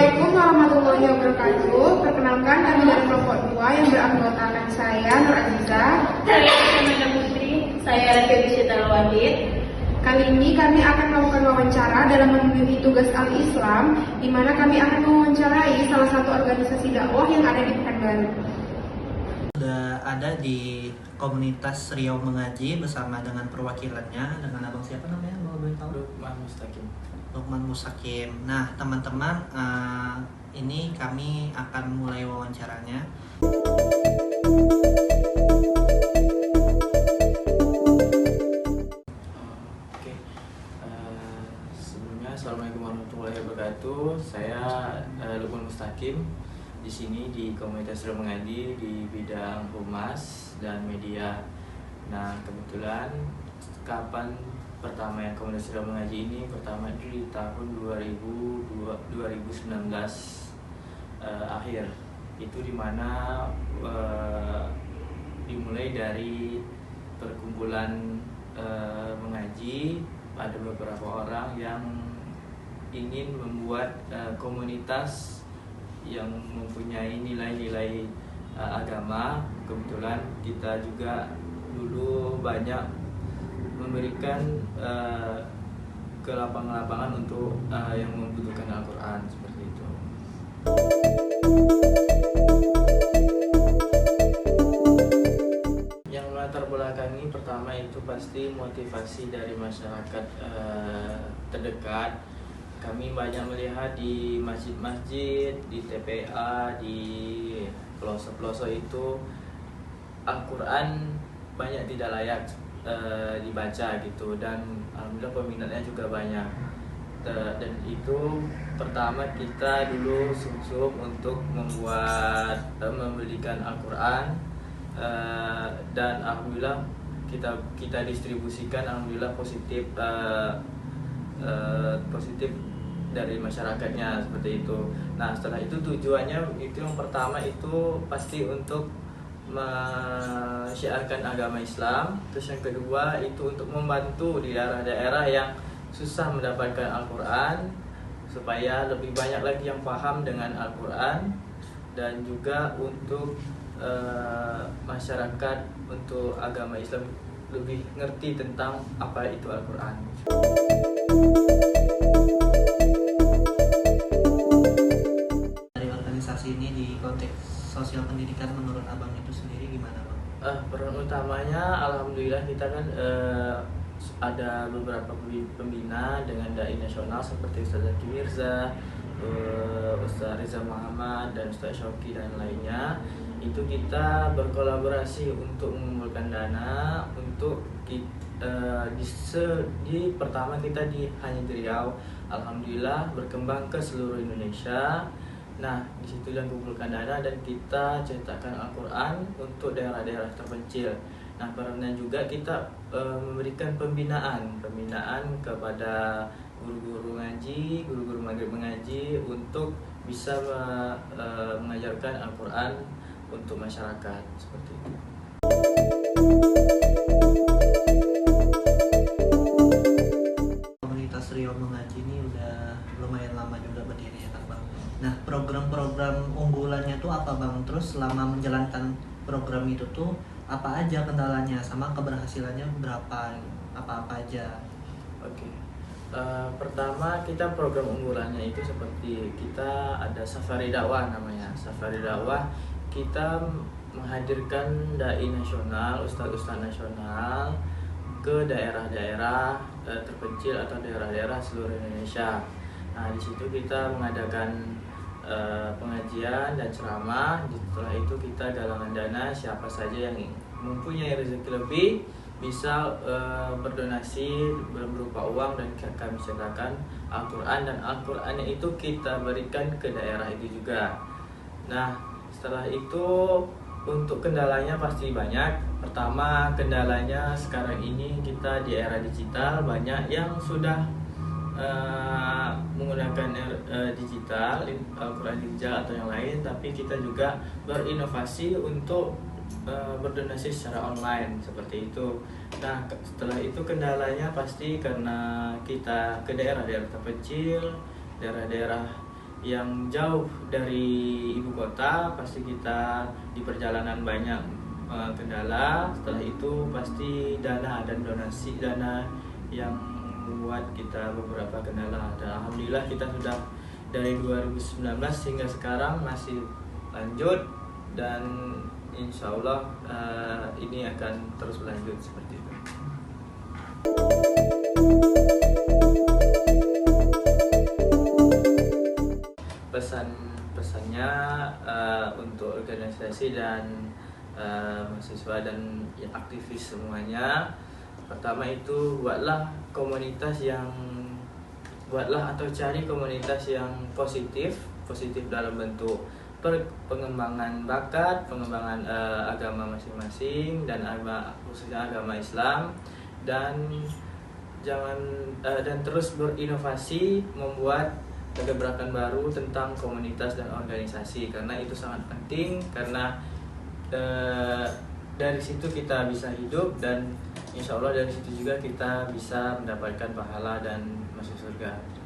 Assalamualaikum warahmatullahi wabarakatuh. Perkenalkan, kami dari kelompok 2 yang beranggotakan saya, Nur Aziza. Saya Amanda Putri. Saya Febi Syital Wahid. Kali ini kami akan melakukan wawancara dalam memenuhi tugas Al-Islam, di mana kami akan mewawancarai salah satu organisasi dakwah yang ada di Pekanbaru. Sudah ada di komunitas Riau Mengaji bersama dengan perwakilannya, dengan abang siapa namanya? Mau boleh tahu? Lukman Mustakim. Nah, teman-teman, ini kami akan mulai wawancaranya. Sebelumnya, Assalamualaikum warahmatullahi wabarakatuh. Saya Lukman Mustakim. Di sini di komunitas Riau Mengaji di bidang humas dan media. Nah, kebetulan kapan pertama yang komunitas Riau Mengaji ini pertama di tahun 2019 akhir. Itu dimana dimulai dari perkumpulan mengaji. Ada beberapa orang yang ingin membuat komunitas yang mempunyai nilai-nilai agama. Kebetulan kita juga dulu banyak memberikan ke lapangan-lapangan untuk yang membutuhkan Al-Quran seperti itu. Yang latar belakangi pertama itu pasti motivasi dari masyarakat terdekat. Kami banyak melihat di masjid-masjid, di TPA, di pelosok-pelosok itu Al-Quran banyak tidak layak dibaca gitu, dan alhamdulillah peminatnya juga banyak. Dan itu pertama kita dulu sungsum untuk membelikan Al-Quran, dan alhamdulillah kita distribusikan, alhamdulillah positif dari masyarakatnya seperti itu. Nah, setelah itu tujuannya itu yang pertama itu pasti untuk menyiarkan agama Islam. Terus yang kedua itu untuk membantu di daerah-daerah yang susah mendapatkan Al-Quran, supaya lebih banyak lagi yang paham dengan Al-Quran, dan juga untuk masyarakat untuk agama Islam lebih ngerti tentang apa itu Al-Quran. Dari organisasi ini di konteks sosial pendidikan menurut abang itu sendiri gimana, bang? Peran utamanya alhamdulillah kita kan ada beberapa pembina dengan dai nasional seperti Ustaz Zaki Mirza, Ustaz Riza Muhammad, dan Ustaz Syauki dan lainnya. Itu kita berkolaborasi untuk mengumpulkan dana untuk pertama kita hanya di Riau, alhamdulillah berkembang ke seluruh Indonesia. Nah, di situ yang kumpulkan dana dan kita cetakkan Al-Quran untuk daerah-daerah terpencil. Nah, perannya juga kita memberikan pembinaan kepada guru-guru ngaji, guru-guru maghrib mengaji untuk bisa mengajarkan Al-Quran untuk masyarakat seperti itu. Komunitas Riau Mengaji ini udah lumayan lama juga berdiri ya, bang. Nah, program-program unggulannya tuh apa, bang? Terus selama menjalankan program itu tuh apa aja kendalanya, sama keberhasilannya berapa, apa-apa aja? Oke. Pertama kita program unggulannya itu seperti kita ada safari dakwah namanya. Safari dakwah kita menghadirkan dai nasional, ustadz-ustadz nasional ke daerah-daerah terpencil atau daerah-daerah seluruh Indonesia. Nah, di situ kita mengadakan pengajian dan ceramah. Setelah itu kita galangan dana, siapa saja yang mempunyai rezeki lebih bisa berdonasi berupa uang, dan kami cetakkan Al-Quran, dan Al-Qurannya itu kita berikan ke daerah itu juga. Nah, setelah itu untuk kendalanya pasti banyak. Pertama, kendalanya sekarang ini kita di era digital, banyak yang sudah menggunakan digital, Al-Quran digital atau yang lain, tapi kita juga berinovasi untuk berdonasi secara online seperti itu. Nah, setelah itu kendalanya pasti karena kita ke daerah-daerah terpencil, daerah-daerah yang jauh dari ibu kota, pasti kita di perjalanan banyak kendala. Setelah itu pasti dana dan donasi dana yang membuat kita beberapa kendala. Dan alhamdulillah kita sudah dari 2019 hingga sekarang masih lanjut, dan insya Allah ini akan terus berlanjut seperti itu. Pesannya untuk organisasi dan mahasiswa dan ya, aktivis semuanya, pertama itu buatlah atau cari komunitas yang positif dalam bentuk pengembangan bakat, pengembangan agama masing-masing dan khususnya agama Islam, dan terus berinovasi membuat gebrakan baru tentang komunitas dan organisasi, karena itu sangat penting, karena dari situ kita bisa hidup, dan insya Allah dari situ juga kita bisa mendapatkan pahala dan masuk surga.